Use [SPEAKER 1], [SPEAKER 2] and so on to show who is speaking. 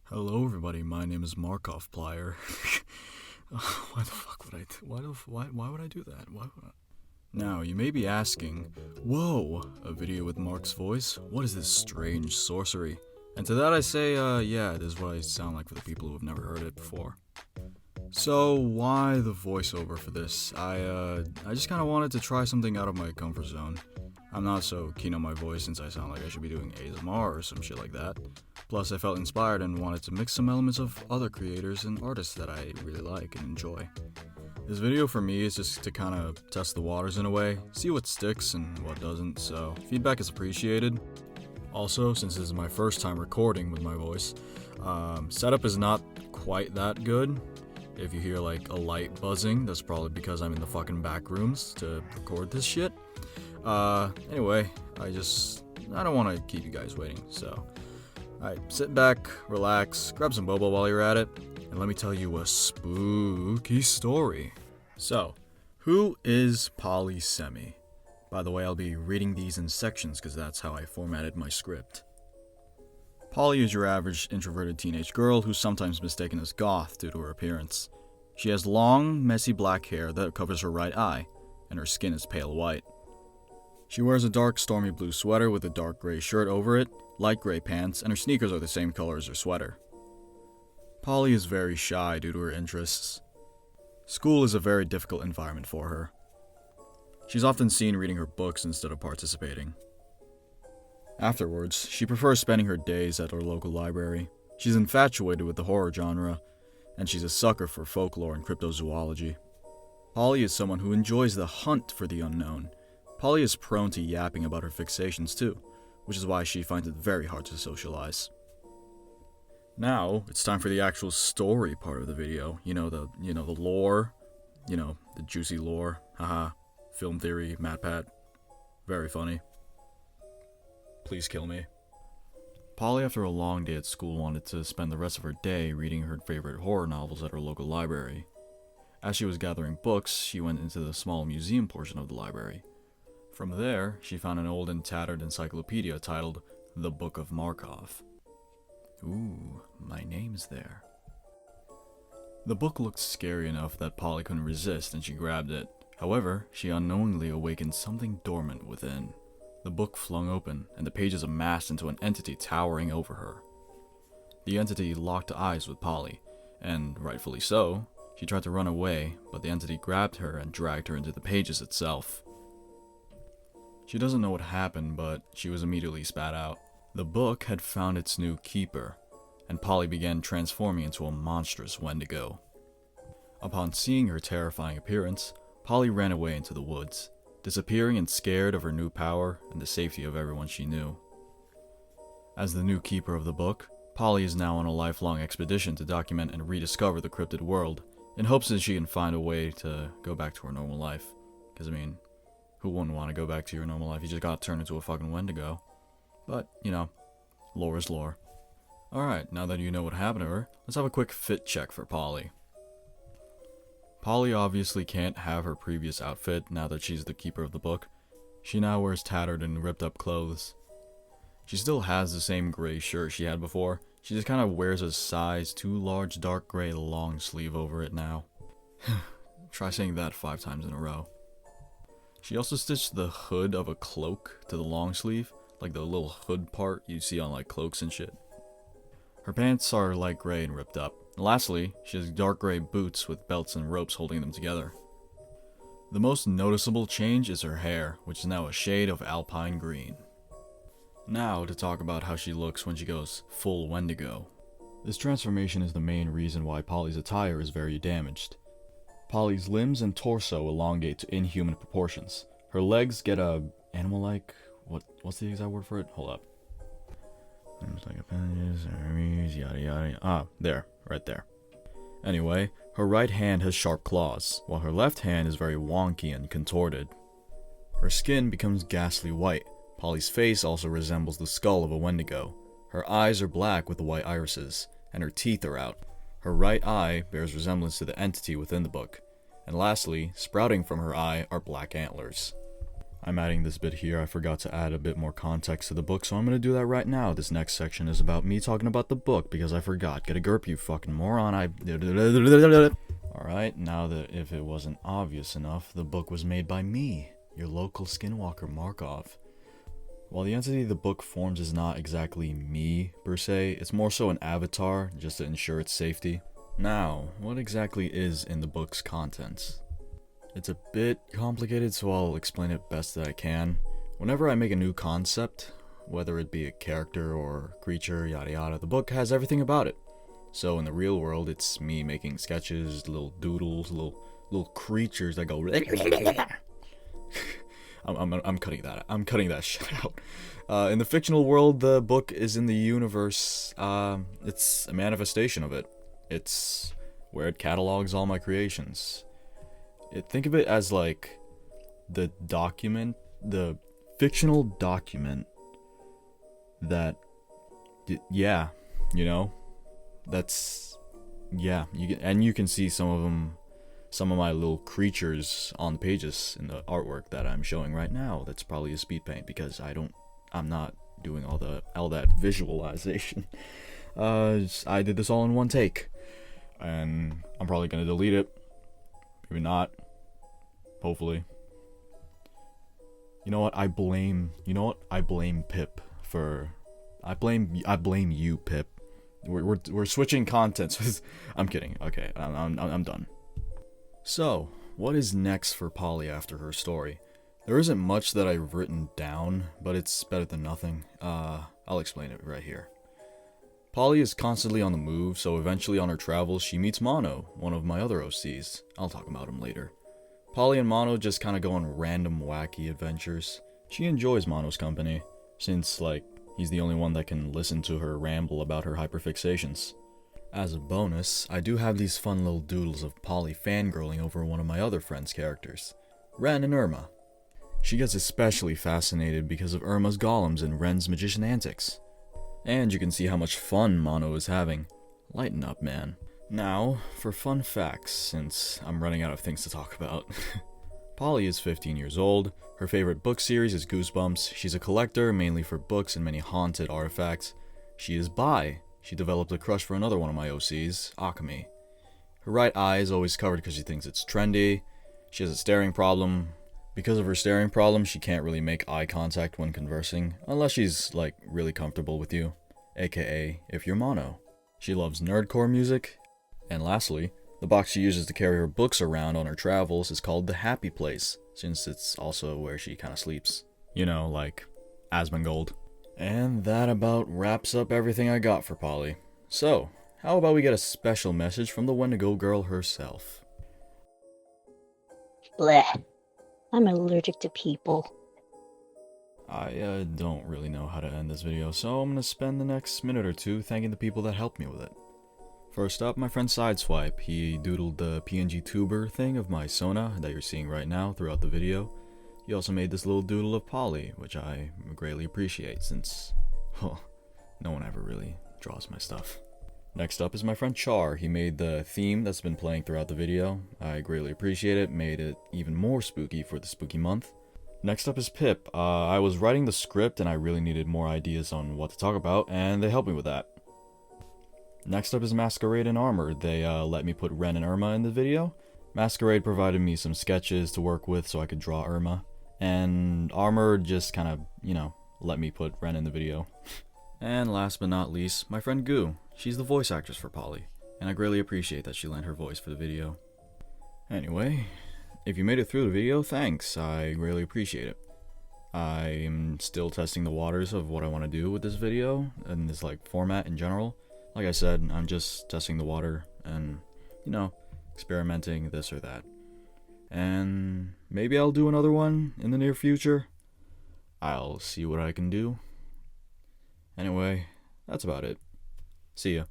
[SPEAKER 1] Hello, everybody. My name is Markov Plier. Why the fuck would I? Why would I do that? Why would I? Now you may be asking, "Whoa, a video with Mark's voice? What is this strange sorcery?" And to that I say, yeah, it is what I sound like for the people who have never heard it before. So why the voiceover for this? I just kind of wanted to try something out of my comfort zone. I'm not so keen on my voice since I sound like I should be doing ASMR or some shit like that. Plus, I felt inspired and wanted to mix some elements of other creators and artists that I really like and enjoy. This video for me is just to kind of test the waters in a way, see what sticks and what doesn't, so feedback is appreciated. Also, since this is my first time recording with my voice, setup is not quite that good. If you hear like a light buzzing, that's probably because I'm in the fucking back rooms to record this shit. Anyway, I don't want to keep you guys waiting, so alright, sit back, relax, grab some boba while you're at it, and let me tell you a spooky story. So, who is polysemi? By the way, I'll be reading these in sections because that's how I formatted my script. Polly is your average introverted teenage girl who's sometimes mistaken as goth due to her appearance. She has long, messy black hair that covers her right eye, and her skin is pale white. She wears a dark stormy blue sweater with a dark gray shirt over it, light gray pants, and her sneakers are the same color as her sweater. Polly is very shy due to her interests. School is a very difficult environment for her. She's often seen reading her books instead of participating. Afterwards, she prefers spending her days at her local library. She's infatuated with the horror genre, and she's a sucker for folklore and cryptozoology. Polly is someone who enjoys the hunt for the unknown. Polly is prone to yapping about her fixations too, which is why she finds it very hard to socialize. Now, it's time for the actual story part of the video. The lore, the juicy lore. Haha, film theory, MatPat. Very funny. Please kill me. Polly, after a long day at school, wanted to spend the rest of her day reading her favorite horror novels at her local library. As she was gathering books, she went into the small museum portion of the library. From there, she found an old and tattered encyclopedia titled The Book of Markov. Ooh, my name's there. The book looked scary enough that Polly couldn't resist and she grabbed it. However, she unknowingly awakened something dormant within. The book flung open, and the pages amassed into an entity towering over her. The entity locked eyes with Polly, and rightfully so, she tried to run away, but the entity grabbed her and dragged her into the pages itself. She doesn't know what happened, but she was immediately spat out. The book had found its new keeper, and Polly began transforming into a monstrous Wendigo. Upon seeing her terrifying appearance, Polly ran away into the woods, disappearing and scared of her new power and the safety of everyone she knew. As the new keeper of the book, Polly is now on a lifelong expedition to document and rediscover the cryptid world, in hopes that she can find a way to go back to her normal life. Because, who wouldn't want to go back to your normal life? You just got turned into a fucking Wendigo. But, lore is lore. Alright, now that you know what happened to her, let's have a quick fit check for Polly. Polly obviously can't have her previous outfit now that she's the keeper of the book. She now wears tattered and ripped up clothes. She still has the same gray shirt she had before. She just kind of wears a size too large dark gray long sleeve over it now. Try saying that 5 times in a row. She also stitched the hood of a cloak to the long sleeve, like the little hood part you see on like cloaks and shit. Her pants are light gray and ripped up. And lastly, she has dark gray boots with belts and ropes holding them together. The most noticeable change is her hair, which is now a shade of alpine green. Now to talk about how she looks when she goes full Wendigo. This transformation is the main reason why Polly's attire is very damaged. Polly's limbs and torso elongate to inhuman proportions. Her legs get animal-like. What's the exact word for it? Hold up. Limbs like appendages, arteries, yada yada. Ah, there, right there. Anyway, her right hand has sharp claws, while her left hand is very wonky and contorted. Her skin becomes ghastly white. Polly's face also resembles the skull of a Wendigo. Her eyes are black with white irises, and her teeth are out. Her right eye bears resemblance to the entity within the book. And lastly, sprouting from her eye are black antlers. I'm adding this bit here. I forgot to add a bit more context to the book, so I'm gonna do that right now. This next section is about me talking about the book, because I forgot. Get a grip, you fucking moron. Alright, now that if it wasn't obvious enough, the book was made by me, your local skinwalker Markov. While the entity the book forms is not exactly me, per se, it's more so an avatar, just to ensure its safety. Now, what exactly is in the book's contents? It's a bit complicated, so I'll explain it best that I can. Whenever I make a new concept, whether it be a character or creature, yada yada, the book has everything about it. So in the real world, it's me making sketches, little doodles, little creatures that go I'm cutting that. I'm cutting that shit out. In the fictional world, the book is in the universe. It's a manifestation of it. It's where it catalogs all my creations. Think of it as like the document, the fictional document that, yeah, you know, that's, yeah, you can see some of them. Some of my little creatures on the pages in the artwork that I'm showing right now. That's probably a speed paint because I'm not doing all that visualization. I did this all in one take, and I'm probably gonna delete it. Maybe not. Hopefully. You know what? I blame Pip for. I blame you, Pip. We're switching contents. I'm kidding. Okay, I'm done. So, what is next for Polly after her story? There isn't much that I've written down, but it's better than nothing. I'll explain it right here. Polly is constantly on the move, so eventually on her travels she meets Mono, one of my other OCs. I'll talk about him later. Polly and Mono just kinda go on random wacky adventures. She enjoys Mono's company, since, he's the only one that can listen to her ramble about her hyperfixations. As a bonus, I do have these fun little doodles of Polly fangirling over one of my other friend's characters, Ren and Irma. She gets especially fascinated because of Irma's golems and Ren's magician antics. And you can see how much fun Mono is having. Lighten up, man. Now, for fun facts, since I'm running out of things to talk about. Polly is 15 years old. Her favorite book series is Goosebumps. She's a collector, mainly for books and many haunted artifacts. She is bi. She developed a crush for another one of my OCs, Akame. Her right eye is always covered because she thinks it's trendy. She has a staring problem. Because of her staring problem, she can't really make eye contact when conversing, unless she's, really comfortable with you, aka if you're Mono. She loves nerdcore music. And lastly, the box she uses to carry her books around on her travels is called the Happy Place, since it's also where she kinda sleeps. You know, like Asmongold. And that about wraps up everything I got for Polly. So, how about we get a special message from the Wendigo girl herself?
[SPEAKER 2] Bleh. I'm allergic to people.
[SPEAKER 1] I don't really know how to end this video, so I'm gonna spend the next minute or two thanking the people that helped me with it. First up, my friend Sideswipe. He doodled the PNG tuber thing of my Sona that you're seeing right now throughout the video. He also made this little doodle of Polly, which I greatly appreciate since, no one ever really draws my stuff. Next up is my friend Char. He made the theme that's been playing throughout the video. I greatly appreciate it, made it even more spooky for the spooky month. Next up is Pip. I was writing the script and I really needed more ideas on what to talk about, and they helped me with that. Next up is Masquerade and Armor. They let me put Ren and Irma in the video. Masquerade provided me some sketches to work with so I could draw Irma. And Armor just kind of, let me put Ren in the video. And last but not least, my friend Goo. She's the voice actress for Polly, and I greatly appreciate that she lent her voice for the video. Anyway, if you made it through the video, thanks. I greatly appreciate it. I'm still testing the waters of what I want to do with this video, and this format in general. Like I said, I'm just testing the water and, experimenting this or that. And maybe I'll do another one in the near future. I'll see what I can do. Anyway, that's about it. See ya.